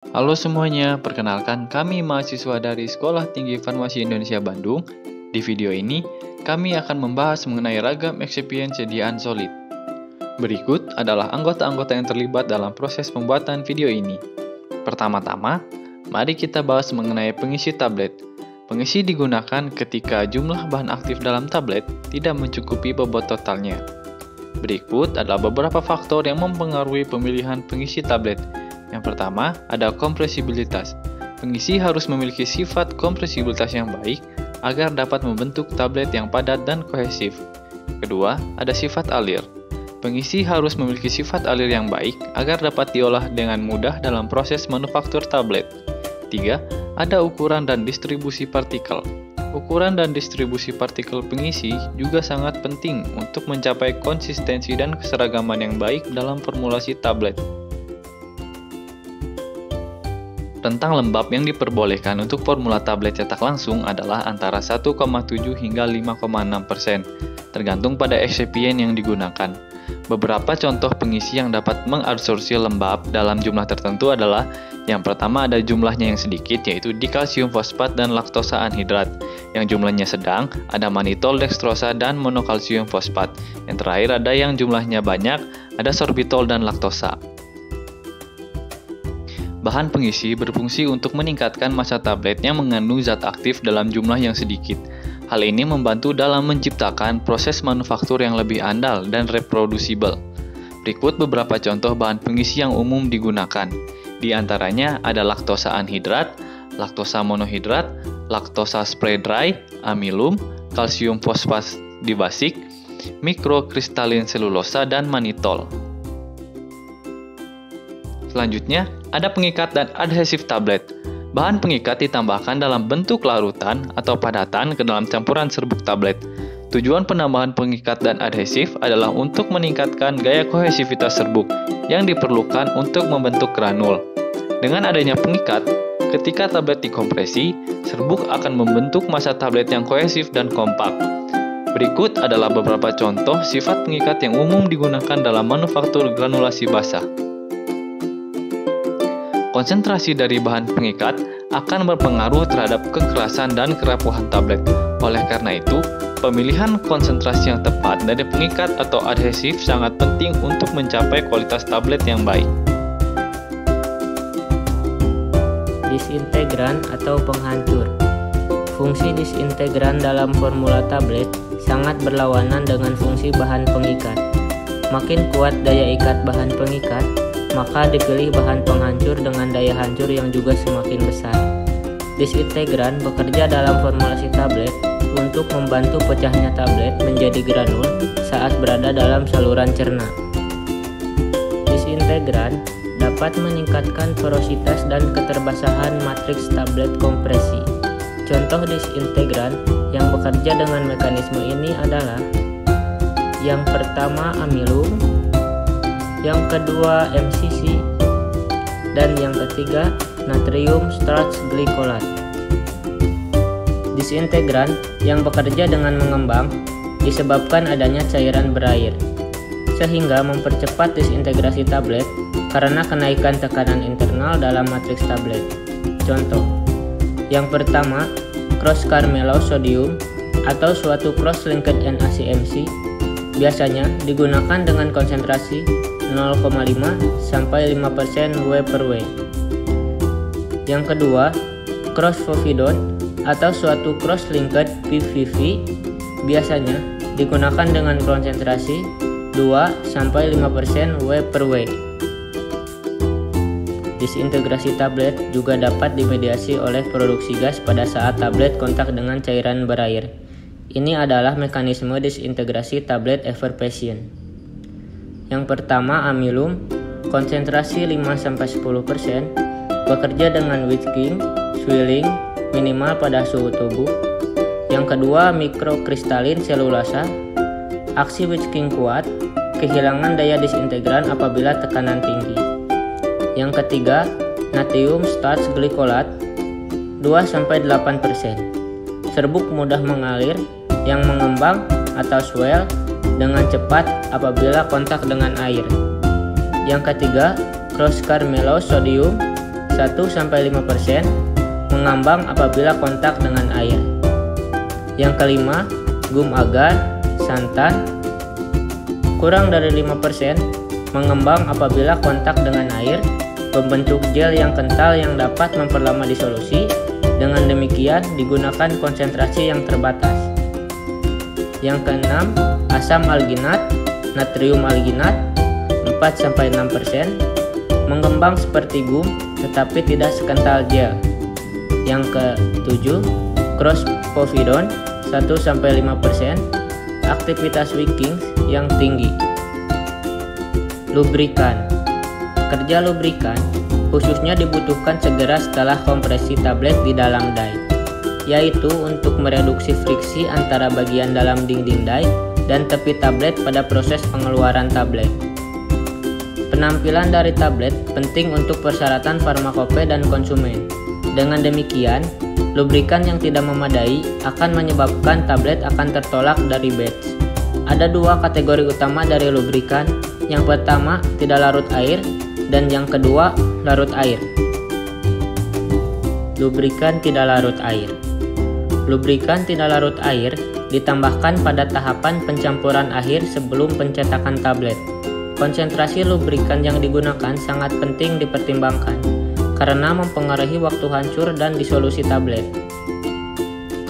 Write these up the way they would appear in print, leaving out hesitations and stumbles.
Halo semuanya, perkenalkan kami mahasiswa dari Sekolah Tinggi Farmasi Indonesia Bandung. Di video ini, kami akan membahas mengenai ragam eksipien sediaan solid. Berikut adalah anggota-anggota yang terlibat dalam proses pembuatan video ini. Pertama-tama, mari kita bahas mengenai pengisi tablet. Pengisi digunakan ketika jumlah bahan aktif dalam tablet tidak mencukupi bobot totalnya. Berikut adalah beberapa faktor yang mempengaruhi pemilihan pengisi tablet. Yang pertama, ada kompresibilitas. Pengisi harus memiliki sifat kompresibilitas yang baik agar dapat membentuk tablet yang padat dan kohesif. Kedua, ada sifat alir. Pengisi harus memiliki sifat alir yang baik agar dapat diolah dengan mudah dalam proses manufaktur tablet. Tiga, ada ukuran dan distribusi partikel. Ukuran dan distribusi partikel pengisi juga sangat penting untuk mencapai konsistensi dan keseragaman yang baik dalam formulasi tablet. Rentang lembab yang diperbolehkan untuk formula tablet cetak langsung adalah antara 1,7 hingga 5,6%, tergantung pada eksipien yang digunakan. Beberapa contoh pengisi yang dapat mengabsorpsi lembab dalam jumlah tertentu adalah yang pertama ada jumlahnya yang sedikit, yaitu dikalsium fosfat dan laktosa anhidrat. Yang jumlahnya sedang, ada manitol, dekstrosa, dan monokalsium fosfat. Yang terakhir ada yang jumlahnya banyak, ada sorbitol dan laktosa. Bahan pengisi berfungsi untuk meningkatkan massa tablet yang mengandung zat aktif dalam jumlah yang sedikit. Hal ini membantu dalam menciptakan proses manufaktur yang lebih andal dan reprodusibel. Berikut beberapa contoh bahan pengisi yang umum digunakan. Di antaranya ada laktosa anhidrat, laktosa monohidrat, laktosa spray dry, amilum, kalsium fosfat dibasik, mikrokristalin selulosa, dan manitol. Selanjutnya, ada pengikat dan adhesif tablet. Bahan pengikat ditambahkan dalam bentuk larutan atau padatan ke dalam campuran serbuk tablet. Tujuan penambahan pengikat dan adhesif adalah untuk meningkatkan gaya kohesivitas serbuk yang diperlukan untuk membentuk granul. Dengan adanya pengikat, ketika tablet dikompresi, serbuk akan membentuk massa tablet yang kohesif dan kompak. Berikut adalah beberapa contoh sifat pengikat yang umum digunakan dalam manufaktur granulasi basah. Konsentrasi dari bahan pengikat akan berpengaruh terhadap kekerasan dan kerapuhan tablet. Oleh karena itu, pemilihan konsentrasi yang tepat dari pengikat atau adhesif sangat penting untuk mencapai kualitas tablet yang baik. Disintegran atau penghancur. Fungsi disintegran dalam formula tablet sangat berlawanan dengan fungsi bahan pengikat. Makin kuat daya ikat bahan pengikat, maka dipilih bahan penghancur dengan daya hancur yang juga semakin besar. Disintegran bekerja dalam formulasi tablet untuk membantu pecahnya tablet menjadi granul saat berada dalam saluran cerna. Disintegran dapat meningkatkan porositas dan keterbasahan matriks tablet kompresi. Contoh disintegran yang bekerja dengan mekanisme ini adalah yang pertama amilum, yang kedua MCC, dan yang ketiga natrium starch glycolate. Disintegran yang bekerja dengan mengembang disebabkan adanya cairan berair, sehingga mempercepat disintegrasi tablet karena kenaikan tekanan internal dalam matriks tablet. Contoh, yang pertama cross-carmelo sodium atau suatu cross-linked NaCMC biasanya digunakan dengan konsentrasi 0,5 sampai 5% W/W. Yang kedua, cross-povidone atau suatu cross-linked PVV biasanya digunakan dengan konsentrasi 2 sampai 5% W/W. Disintegrasi tablet juga dapat dimediasi oleh produksi gas pada saat tablet kontak dengan cairan berair. Ini adalah mekanisme disintegrasi tablet effervescent. Yang pertama amilum, konsentrasi 5-10%, bekerja dengan wicking, swelling, minimal pada suhu tubuh. Yang kedua mikrokristalin selulosa, aksi wicking kuat, kehilangan daya disintegran apabila tekanan tinggi. Yang ketiga natrium starch glycolate, 2-8%, serbuk mudah mengalir, yang mengembang atau swell dengan cepat apabila kontak dengan air. Yang ketiga, cross-carmelo sodium 1-5%, mengambang apabila kontak dengan air. Yang kelima, gum agar, santan, kurang dari 5%, mengembang apabila kontak dengan air, membentuk gel yang kental yang dapat memperlama disolusi. Dengan demikian digunakan konsentrasi yang terbatas. Yang keenam, asam alginat, natrium alginat, 4-6%, mengembang seperti gum tetapi tidak sekental gel. Yang ketujuh, crosspovidone, 1-5%, aktivitas wicking yang tinggi. Lubrikan. Kerja lubrikan khususnya dibutuhkan segera setelah kompresi tablet di dalam die, yaitu untuk mereduksi friksi antara bagian dalam dinding die dan tepi tablet pada proses pengeluaran tablet. Penampilan dari tablet penting untuk persyaratan farmakope dan konsumen. Dengan demikian, lubrikan yang tidak memadai akan menyebabkan tablet akan tertolak dari batch. Ada dua kategori utama dari lubrikan. Yang pertama, tidak larut air, dan yang kedua, larut air. Lubrikan tidak larut air. Lubrikan tidak larut air ditambahkan pada tahapan pencampuran akhir sebelum pencetakan tablet. Konsentrasi lubrikan yang digunakan sangat penting dipertimbangkan karena mempengaruhi waktu hancur dan disolusi tablet.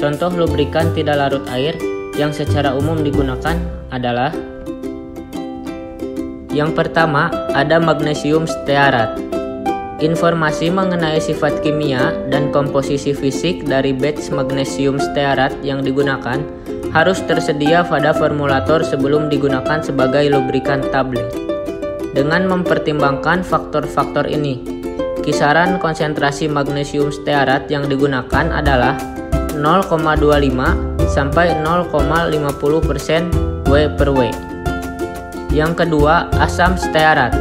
Contoh lubrikan tidak larut air yang secara umum digunakan adalah: yang pertama, ada magnesium stearat. Informasi mengenai sifat kimia dan komposisi fisik dari batch magnesium stearat yang digunakan harus tersedia pada formulator sebelum digunakan sebagai lubrikan tablet. Dengan mempertimbangkan faktor-faktor ini, kisaran konsentrasi magnesium stearat yang digunakan adalah 0,25 sampai 0,50% W/W. Yang kedua, asam stearat.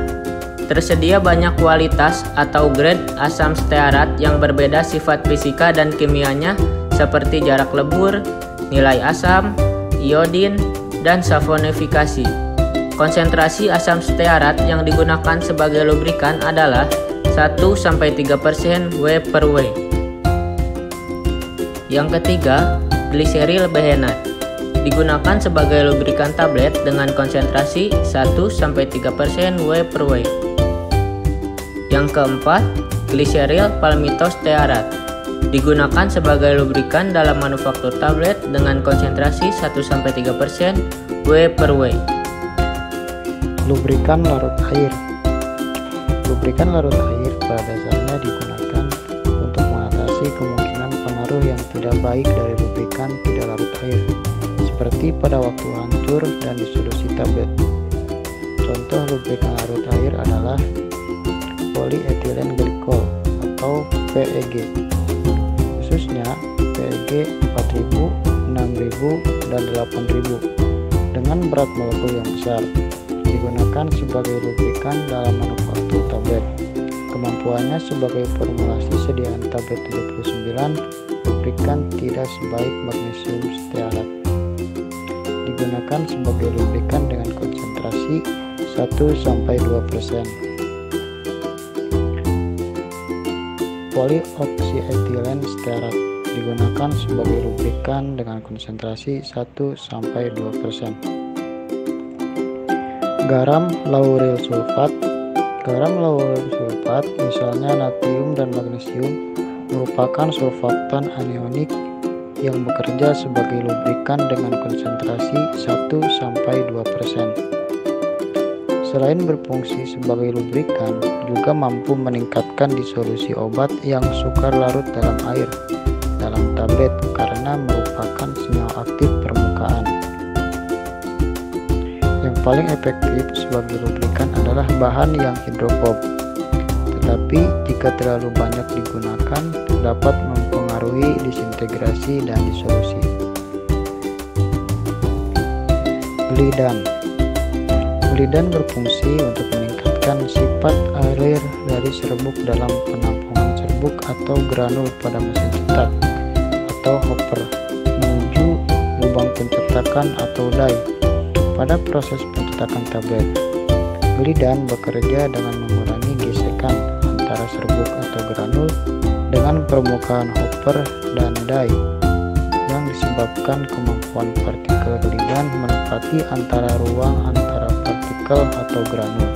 Tersedia banyak kualitas atau grade asam stearat yang berbeda sifat fisika dan kimianya seperti jarak lebur, nilai asam, iodin, dan saponifikasi. Konsentrasi asam stearat yang digunakan sebagai lubrikan adalah 1-3% W/W. Yang ketiga, gliseril behenat. Digunakan sebagai lubrikan tablet dengan konsentrasi 1-3% W/W. Yang keempat, gliseril palmitostearat. Digunakan sebagai lubrikan dalam manufaktur tablet dengan konsentrasi 1-3% W/W. Lubrikan larut air. Lubrikan larut air pada dasarnya digunakan untuk mengatasi kemungkinan pengaruh yang tidak baik dari lubrikan tidak larut air, seperti pada waktu hancur dan disolusi tablet. Contoh lubrikan larut air adalah polyethylene glycol atau PEG, khususnya PEG 4000, 6000, dan 8000 dengan berat molekul yang besar. Digunakan sebagai lubrikan dalam manufaktur tablet. Kemampuannya sebagai formulasi sediaan tablet 79, lubrikan tidak sebaik magnesium stearat. Digunakan sebagai lubrikan dengan konsentrasi 1-2%. Polyoxyethylene stearat digunakan sebagai lubrikan dengan konsentrasi 1-2%. Garam lauryl sulfat. Garam lauryl sulfat, misalnya natrium dan magnesium, merupakan surfaktan anionik yang bekerja sebagai lubrikan dengan konsentrasi 1-2%. Selain berfungsi sebagai lubrikan, juga mampu meningkatkan disolusi obat yang sukar larut dalam air dalam tablet karena merupakan senyawa aktif permukaan. Yang paling efektif sebagai lubrikan adalah bahan yang hidrofob, tetapi jika terlalu banyak digunakan dapat mempengaruhi disintegrasi dan disolusi. Glidan. Glidan berfungsi untuk meningkatkan sifat air dari serbuk dalam penampungan serbuk atau granul pada mesin cetak atau hopper menuju lubang pencetakan atau die pada proses pencetakan tablet. Glidan bekerja dengan mengurangi gesekan antara serbuk atau atau granul dengan permukaan Hopper dan die yang disebabkan kemampuan partikel glidan menempati antara ruang antara partikel atau granul.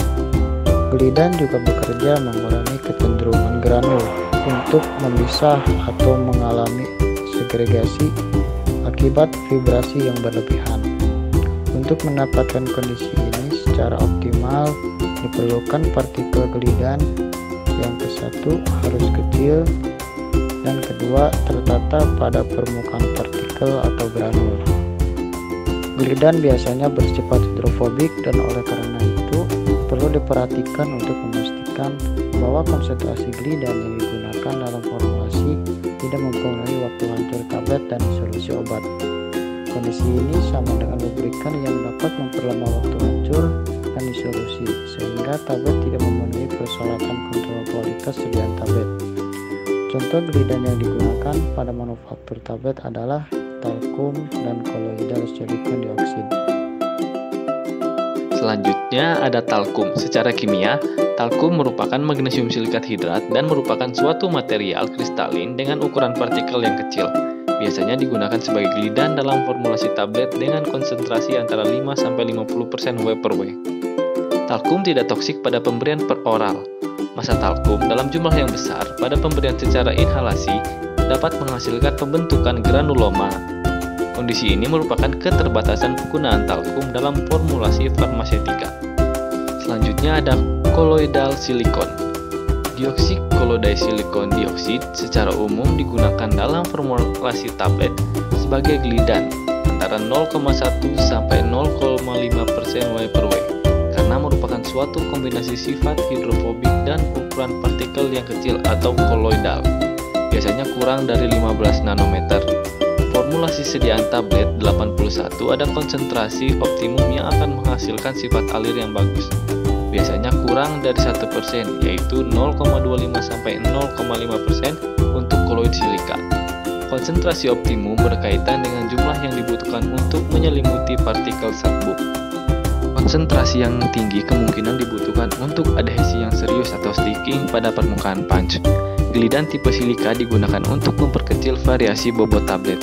Glidan juga bekerja mengurangi kecenderungan granul untuk memisah atau mengalami segregasi akibat vibrasi yang berlebihan. Untuk mendapatkan kondisi ini secara optimal, diperlukan partikel glidan yang kesatu harus kecil dan kedua tertata pada permukaan partikel atau granul. Glidan biasanya bersifat hidrofobik dan oleh karena itu perlu diperhatikan untuk memastikan bahwa konsentrasi glidan yang digunakan dalam formulasi tidak mempengaruhi waktu hancur tablet dan solusi obat. Kondisi ini sama dengan lubrikan yang dapat memperlama waktu hancur dan disolusi, sehingga tablet tidak memenuhi persyaratan kontrol kualitas sediaan tablet. Contoh glidan yang digunakan pada manufaktur tablet adalah talkum dan koloidal silikon dioksida. Selanjutnya ada talkum. Secara kimia, talkum merupakan magnesium silikat hidrat dan merupakan suatu material kristalin dengan ukuran partikel yang kecil. Biasanya digunakan sebagai glidan dalam formulasi tablet dengan konsentrasi antara 5-50% W/W. Talkum tidak toksik pada pemberian per oral. Massa talkum dalam jumlah yang besar pada pemberian secara inhalasi dapat menghasilkan pembentukan granuloma. Kondisi ini merupakan keterbatasan penggunaan talkum dalam formulasi farmaseutika. Selanjutnya ada koloidal silikon. Dioksik kolodiesilikon dioksid secara umum digunakan dalam formulasi tablet sebagai glidan antara 0,1 sampai 0,5% W/W karena merupakan suatu kombinasi sifat hidrofobik dan ukuran partikel yang kecil atau koloidal, biasanya kurang dari 15 nanometer. Formulasi sediaan tablet 81 ada konsentrasi optimum yang akan menghasilkan sifat alir yang bagus, biasanya kurang dari 1%, yaitu 0,25 sampai 0,5% untuk koloid silika. Konsentrasi optimum berkaitan dengan jumlah yang dibutuhkan untuk menyelimuti partikel serbuk. Konsentrasi yang tinggi kemungkinan dibutuhkan untuk adhesi yang serius atau sticking pada permukaan punch. Glidan tipe silika digunakan untuk memperkecil variasi bobot tablet.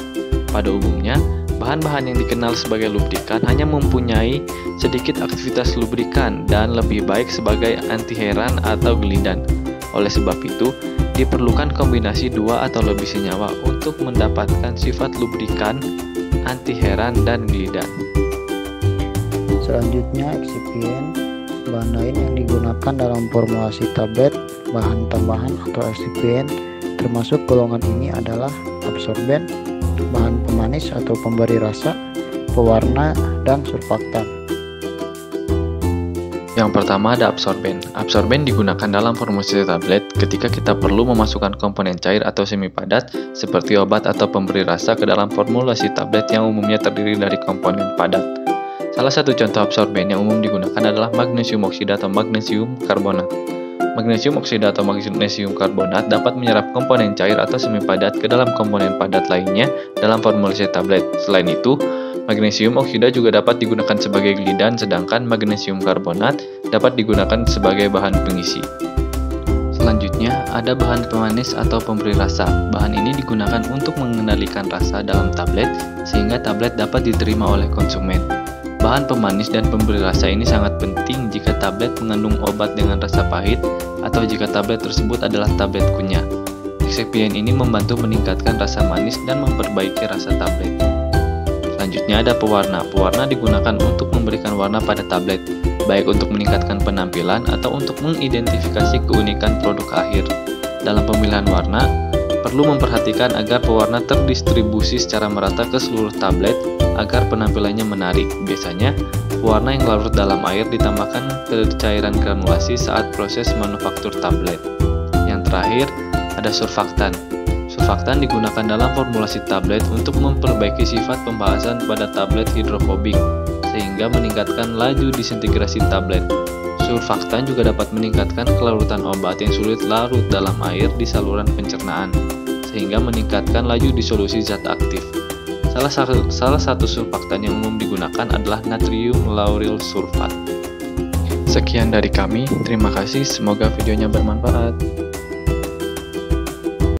Pada umumnya, bahan-bahan yang dikenal sebagai lubrikan hanya mempunyai sedikit aktivitas lubrikan dan lebih baik sebagai antiheran atau glidan. Oleh sebab itu, diperlukan kombinasi dua atau lebih senyawa untuk mendapatkan sifat lubrikan, antiheran, dan glidan. Selanjutnya, eksipien, bahan lain yang digunakan dalam formulasi tablet, bahan tambahan atau eksipien, termasuk golongan ini adalah absorben, bahan pemanis atau pemberi rasa, pewarna, dan surfaktan. Yang pertama ada absorben. Absorben digunakan dalam formulasi tablet ketika kita perlu memasukkan komponen cair atau semi padat seperti obat atau pemberi rasa ke dalam formulasi tablet yang umumnya terdiri dari komponen padat. Salah satu contoh absorben yang umum digunakan adalah magnesium oksida atau magnesium karbonat. Magnesium oksida atau magnesium karbonat dapat menyerap komponen cair atau semi padat ke dalam komponen padat lainnya dalam formulasi tablet. Selain itu, magnesium oksida juga dapat digunakan sebagai glidan, sedangkan magnesium karbonat dapat digunakan sebagai bahan pengisi. Selanjutnya, ada bahan pemanis atau pemberi rasa. Bahan ini digunakan untuk mengendalikan rasa dalam tablet sehingga tablet dapat diterima oleh konsumen. Bahan pemanis dan pemberi rasa ini sangat penting jika tablet mengandung obat dengan rasa pahit atau jika tablet tersebut adalah tablet kunyah. Eksipien ini membantu meningkatkan rasa manis dan memperbaiki rasa tablet. Selanjutnya ada pewarna. Pewarna digunakan untuk memberikan warna pada tablet, baik untuk meningkatkan penampilan atau untuk mengidentifikasi keunikan produk akhir. Dalam pemilihan warna, perlu memperhatikan agar pewarna terdistribusi secara merata ke seluruh tablet agar penampilannya menarik. Biasanya, pewarna yang larut dalam air ditambahkan ke cairan granulasi saat proses manufaktur tablet. Yang terakhir, ada surfaktan. Surfaktan digunakan dalam formulasi tablet untuk memperbaiki sifat pembahasan pada tablet hidrofobik, sehingga meningkatkan laju disintegrasi tablet. Surfaktan juga dapat meningkatkan kelarutan obat yang sulit larut dalam air di saluran pencernaan, sehingga meningkatkan laju disolusi zat aktif. Salah satu surfaktan yang umum digunakan adalah natrium lauryl sulfat. Sekian dari kami, terima kasih, semoga videonya bermanfaat.